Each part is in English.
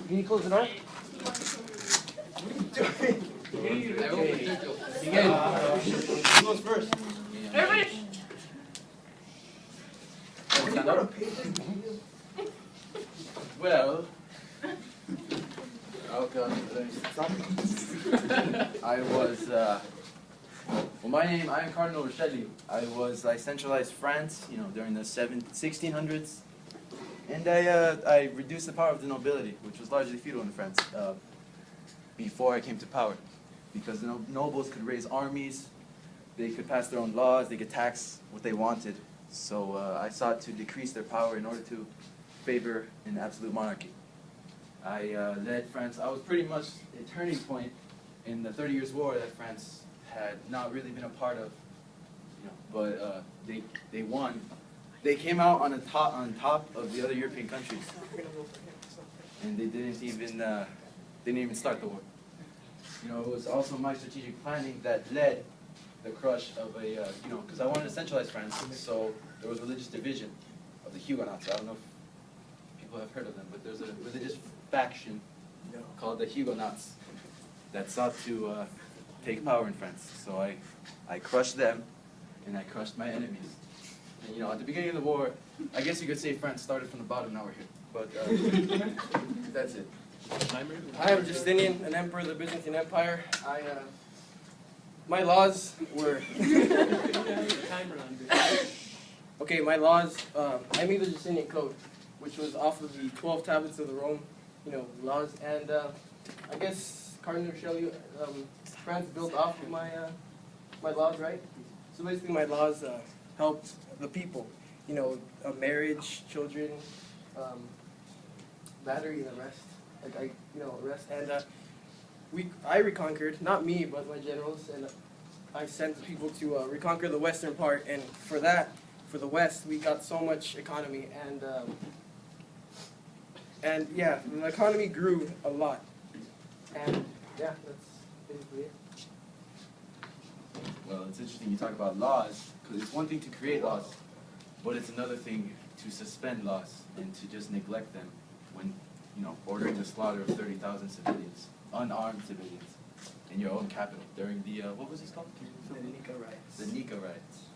Can you close the door? Begin. Who goes first? Everybody. Well, I was, well, my name, I am Cardinal Richelieu. I centralized France, during the 1600s. And I reduced the power of the nobility, which was largely feudal in France, before I came to power. Because the nobles could raise armies, they could pass their own laws, they could tax what they wanted. So I sought to decrease their power in order to favor an absolute monarchy. I led France. I was pretty much a turning point in the 30 Years' War that France had not really been a part of, but they won. They came out on top of the other European countries, and they didn't even start the war. It was also my strategic planning that led the crush of a, because I wanted to centralize France, so there was religious division of the Huguenots. I don't know if people have heard of them, but there's a religious faction called the Huguenots that sought to take power in France. So I crushed them, and I crushed my enemies. And, at the beginning of the war, I guess you could say France started from the bottom, now we're here. But that's it. I am Justinian, an emperor of the Byzantine Empire. My laws were... Okay, my laws, I made the Justinian Code, which was off of the 12 tablets of the Rome, laws. And I guess Cardinal Richelieu, France built off of my laws, right? So basically my laws helped the people, marriage, children, battery, and the rest. Rest. And I reconquered, not me, but my generals, and I sent people to reconquer the western part. And for the West, we got so much economy, and yeah, the economy grew a lot. And yeah, that's basically it. Well, it's interesting you talk about laws, because it's one thing to create laws, but it's another thing to suspend laws and to just neglect them when, ordering the slaughter of 30,000 civilians, unarmed civilians, in your own capital during the, what was this called? The Nika riots. The Nika riots.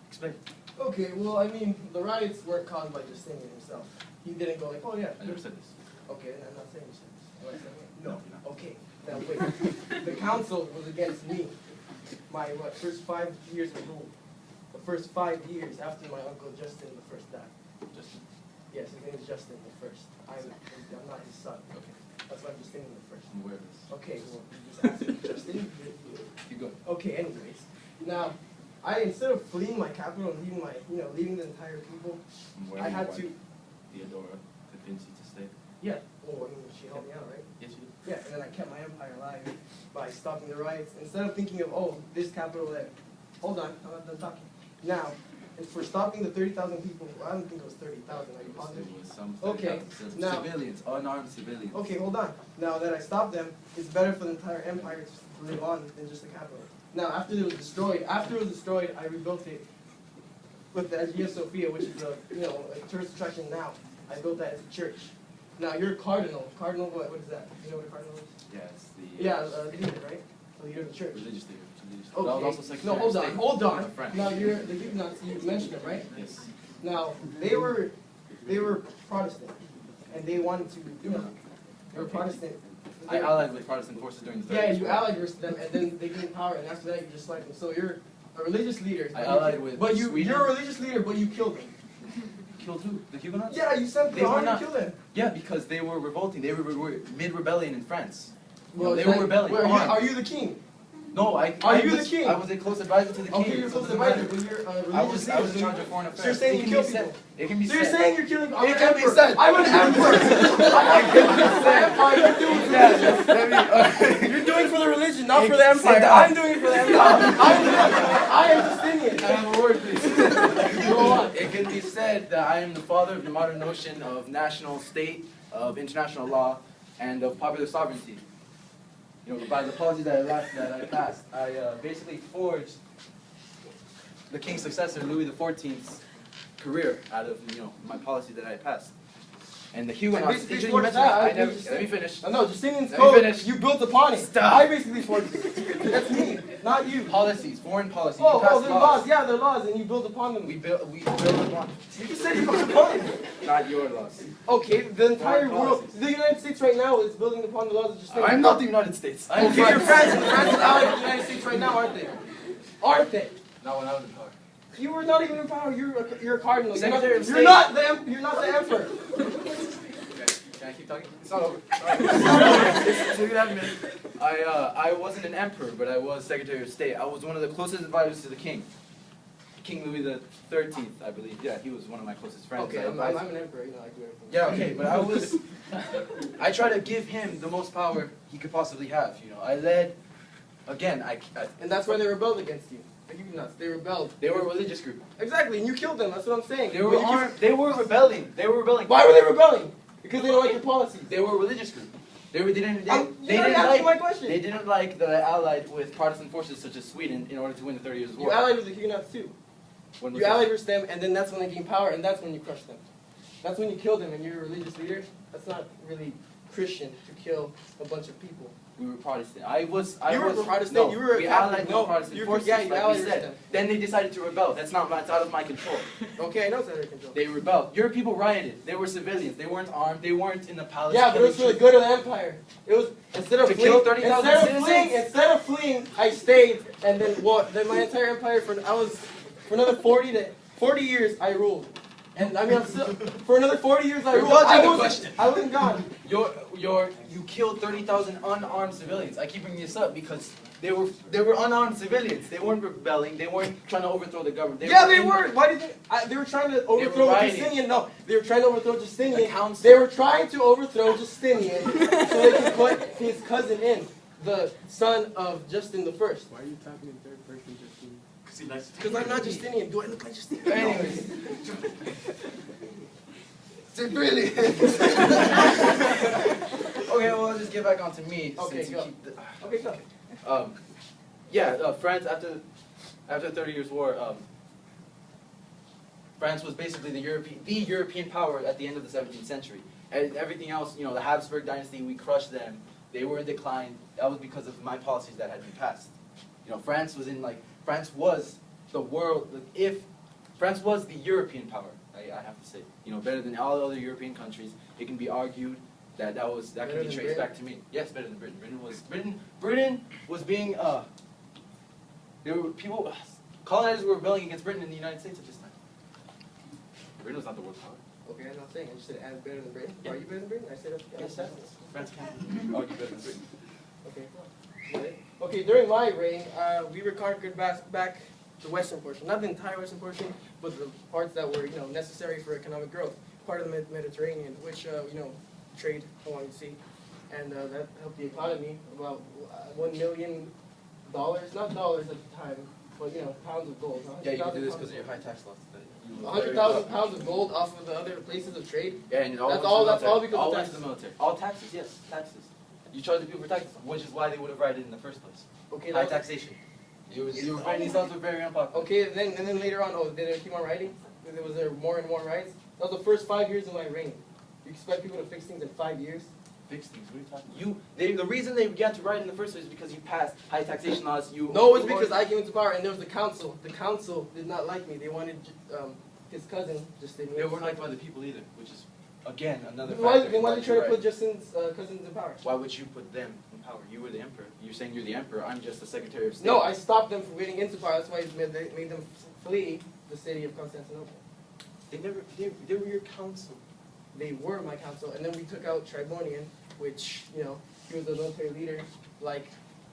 Explain. Okay, well, I mean, the riots weren't caused by Justinian himself. He didn't go like, oh yeah. I never said this. Okay, I'm not saying you said this. Am I saying it? No. Okay, now wait. The council was against me. My first 5 years of rule. The first 5 years after my uncle Justin the First died. Justin. Yes, his name is Justin the First. I'm not his son. Okay. That's why I'm Justinian the First. I'm aware of this. Okay, well, you just asked me, Justin. Keep going. Okay, anyways. Now, instead of fleeing my capital and leaving the entire people, I had to... Theodora convinced you to stay? Yeah. Oh, I mean, she helped me out, right? Yes, you did. Yeah, and then I kept my empire alive by stopping the riots. Instead of thinking of, oh, this capital there. Hold on, I'm not done talking. Now, for stopping the 30,000 people, I don't think it was 30,000, are you positive? It was some Okay, now... civilians, unarmed civilians. Okay, hold on. Now that I stopped them, it's better for the entire empire to live on than just the capital. Now, after it was destroyed, I rebuilt it with the Hagia Sophia, which is a tourist attraction now. I built that as a church. Now, you're a cardinal. Cardinal, what is that? You know what a cardinal is? Yeah, it's the... leader, right? The leader of the church. Religious leader. Okay. Also No, hold on. Friend. Now, you're the Huguenots, you mentioned them, right? Yes. Now, they were Protestant, and they wanted to, they were Protestant. I allied with Protestant forces during the 30s. Yeah, you allied with them, and then they gained power, and after that you just like them. So you're a religious leader. I allied with Sweden. You're a religious leader, but you killed them. Killed who? The Huguenots? Yeah, you sent the army to kill them. Yeah, because they were revolting. They were mid-rebellion in France. Well, they were rebelling. Are you the king? No, Are you the king? I was a close advisor to the king. Okay, you're close advisor, but you're a religious leader. I was in charge of foreign affairs. So you're saying you kill people? It can be So said. you're saying you're killing? It can be said. I'm an emperor. You're doing for the religion, not for the empire. I'm doing it for the empire. I am Justinian. I have a word, please. Go on. It can be said that I am the father of the modern notion of national state, of international law, and of popular sovereignty. By the policies that I passed, I basically forged the king's successor, Louis XIV's career out of my policy that I passed. And the Huguenots. basically Did you forged mention that. that? Let me finish. No, Justinian's Let me code, finish. you built upon it. Stop. I basically forged it. That's me, not you. Policies, foreign policy. Oh, you passed they're laws. Yeah, they're laws, and you build upon them. We built upon. You said you built upon it. Not your laws. Okay, the entire Foreign world, policies. the United States right now is building upon the laws of Justinian. I'm not the United States. I'm Okay, you're France. France. France is allied with the United States right now, aren't they? Aren't they? Not when I was in power. You were not even in power. You're a cardinal. Secretary of You're State. not the you're not the emperor. Can I keep talking? It's not over. So you have a minute. I wasn't an emperor, but I was Secretary of State. I was one of the closest advisors to the king. King Louis the 13th, I believe. Yeah, he was one of my closest friends. Okay, I'm an emperor. You know, I do everything. Yeah, okay, but I was. I try to give him the most power he could possibly have. You know, I led. Again, And that's why they rebelled against you. The Huguenots. They rebelled. They were a religious group. Exactly, and you killed them. That's what I'm saying. They were armed. They were rebelling. They were rebelling. Why were they rebelling? Because they don't like your policies. They were a religious group. They didn't. You're not asking my question. They didn't like that I allied with Protestant forces such as Sweden in order to win the 30 Years' War. You allied with the Huguenots too. When was You this? allied with them, and then that's when they gained power, and that's when you crushed them. That's when you killed them, and you're a religious leader. That's not really Christian to kill a bunch of people. We were Protestant. I was Protestant, No, you were a we Catholic. allied with No, Protestant you forces, yeah, you like allied we with said. them. Then they decided to rebel. That's not. It's out of my control. Okay, I know it's under control. They rebelled. Your people rioted. They were civilians. They weren't armed. They weren't in the palace. Yeah, but it was for the good of the empire. It was instead of To fleeing, kill 30,000 citizens? instead of fleeing, I stayed, and then what? Then my entire empire for another 40 years I ruled. And I mean, I'm still, for another 40 years I You're ruled. dodging the question. I wasn't gone. You killed 30,000 unarmed civilians. I keep bringing this up because they were unarmed civilians. They weren't rebelling. They weren't trying to overthrow the government. They were. Why did they were trying to overthrow rioting. Justinian. No, they were trying to overthrow Justinian. The council. They were trying to overthrow Justinian so they could put his cousin in, the son of Justin the First. Why are you talking in third person, Justine? Because he likes to. Because I'm not Justinian. Do I look like Justinian? Anyways. Really? Okay, well, I'll just get back onto me. Okay, since you go. keep the- Okay, go. France after the 30 Years' War, France was basically the European power at the end of the 17th century. And everything else, you know, the Habsburg dynasty, we crushed them. They were in decline. That was because of my policies that had been passed. You know, France was the world. France was the European power, I have to say. You know, better than all other European countries. It can be argued that can be traced back to me. Yes, better than Britain. Britain was being colonizers were rebelling against Britain in the United States at this time. Britain was not the world power. Okay, I'm not saying. I just said as better than Britain. Yeah. Are you better than Britain? I said Yes, France can argue better than Britain. Okay. Okay, during my reign, we reconquered back the western portion. Not the entire western portion, but the parts that were, you know, necessary for economic growth. Part of the Mediterranean, which, you know, trade along the sea. And that helped the economy about $1 million, not dollars at the time, but, you know, pounds of gold. Yeah, you can do this because of your high tax laws. 100,000 pounds of gold off of the other places of trade. Yeah, and That's all because all of went taxes. to the military. All taxes, yes, taxes. You charge the people for taxes, which is why they would have rioted in the first place. Okay, High taxation. You were finding these laws were very unpopular. Okay, and then later on, did it keep on writing? Was there more and more riots? That was the first 5 years of my reign. You expect people to fix things in 5 years? Fix things. What are you talking about? The reason they began to riot in the first place is because you passed high taxation laws. No, it's because I came into power, and there was the council. The council did not like me. They wanted his cousin, Justinian. They weren't liked by the people either, which is again another Why factor. did they try to put Justin's cousins in power? Why would you put them in power? You were the emperor. You're saying you're the emperor. I'm just the Secretary of State. No, I stopped them from getting into power. That's why they made them flee the city of Constantinople. They were your council. They were my council, and then we took out Tribonian, which, you know, he was a military leader, like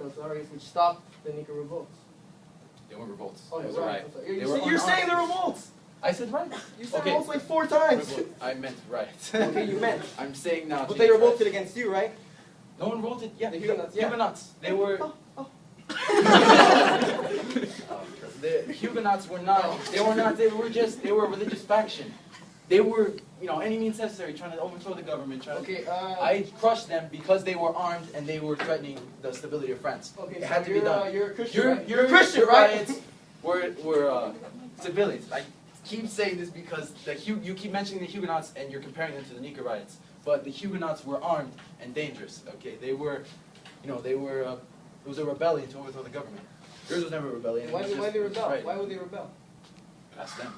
Beltarius, which stopped the Nika revolts. They weren't revolts. Oh, It was you're a right. riot. You're saying they're revolts! I said right. You said Okay. revolts like 4 times! Revolt. I meant right. Okay, you meant. I'm saying now. But they revolted against you, right? No one revolted. Yeah, The Huguenots, yeah. Huguenots. They were. Oh. The Huguenots were not. They were not. They were a religious faction. They were, you know, any means necessary, trying to overthrow the government. Okay, I crushed them because they were armed and they were threatening the stability of France. Okay, It so had to be done. you're a Christian, right? Your Christian, right? riots were civilians. keep saying this because you keep mentioning the Huguenots and you're comparing them to the Nika riots. But the Huguenots were armed and dangerous. Okay, they were, it was a rebellion to overthrow the government. Yours was never a rebellion. Why did they rebel? Right. Why would they rebel? Ask them.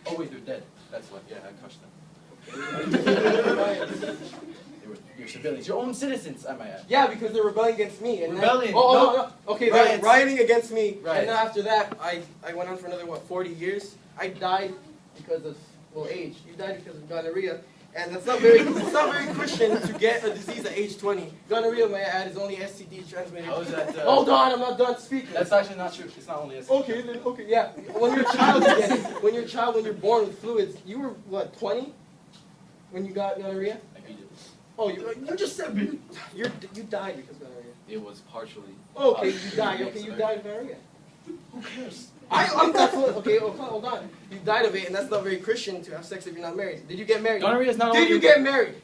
Oh wait, they're dead. That's what. Yeah, I crushed them. They were your civilians, your own citizens, I might add. Yeah, because they're rebelling against me. And Rebellion? No. Okay, they're Riots. rioting against me. Riots. And then after that, I went on for another, 40 years? I died because of, age. You died because of gonorrhea. And it's not very Christian to get a disease at age 20. Gonorrhea, may I add, is only STD transmitted. How is that? Hold on, I'm not done speaking. That's actually not true. It's not only STD. Okay, then, yeah. When you're a child, you get it. When you're born with fluids, you were, 20? When you got gonorrhea? I beat it. Oh, you just said you died because of gonorrhea. It was partially. Okay, you died. Okay, you died of gonorrhea. Who cares? I'm definitely okay. Hold on. You died of it, and that's not very Christian to have sex if you're not married. Did you get married? Gonorrhea is not. Did you get married?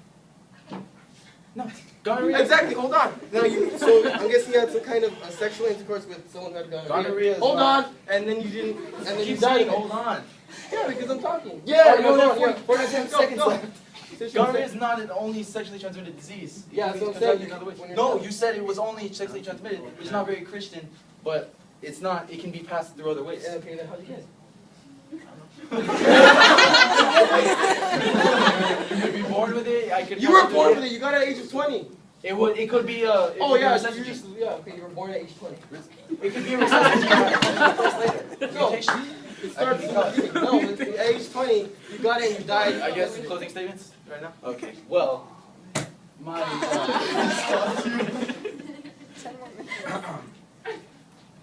No. Gonorrhea. Exactly. Hold on. Now so I'm guessing you had some kind of sexual intercourse with someone who had gonorrhea. Gonorrhea. Hold on, and then you didn't, and then you Keep died. saying, hold on. Yeah, because I'm talking. Yeah, no, no, yeah. 47 seconds left. Finish. Gonorrhea is not an only sexually transmitted disease. Yeah, It so can I'm be saying transmitted another way. when you're No, done. you said it was only sexually transmitted, which is not very Christian, but it's not. It can be passed through other ways. Okay, then how'd you get it? You could be born with it. I could. You were born with it. You got it at age of 20. It would. It could be. It Oh could yeah, be so recessive. okay, you were born at age 20. It could be a recessive. No. Mutation. It starts from the beginning. No, at age 20, you got it and you died. I guess closing statements right now. Okay. Well, my.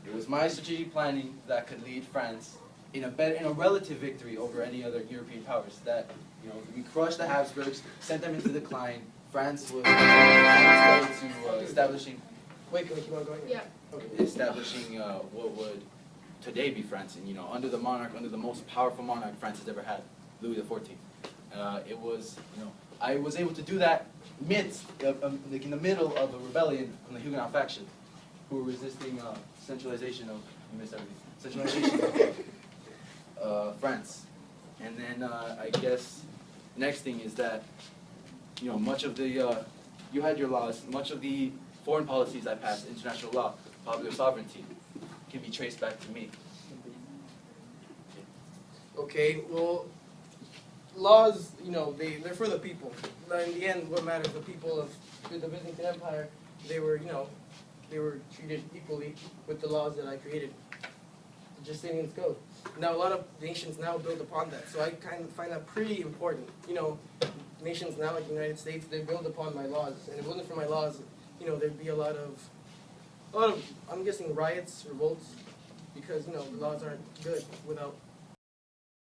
It was my strategic planning that could lead France in a relative victory over any other European powers. That we crushed the Habsburgs, sent them into decline. France was on its way to establishing. Wait, can we keep on going? Yeah. Okay. Establishing what would today be France, and under the most powerful monarch France has ever had, Louis XIV. It was, I was able to do that in the middle of a rebellion from the Huguenot faction, who were resisting centralization of, you missed everything, centralization of France. And then I guess the next thing is that, much of the, you had your laws, much of the foreign policies I passed, international law, popular sovereignty, can be traced back to me. Okay, well, laws, they're for the people. But in the end, what matters, the people of the Byzantine Empire, they were treated equally with the laws that I created. The Justinian's Code. Now, a lot of nations now build upon that, so I kind of find that pretty important. Nations now, like the United States, they build upon my laws, and if it wasn't for my laws, there'd be a lot of, I'm guessing, riots, revolts, because, the laws aren't good without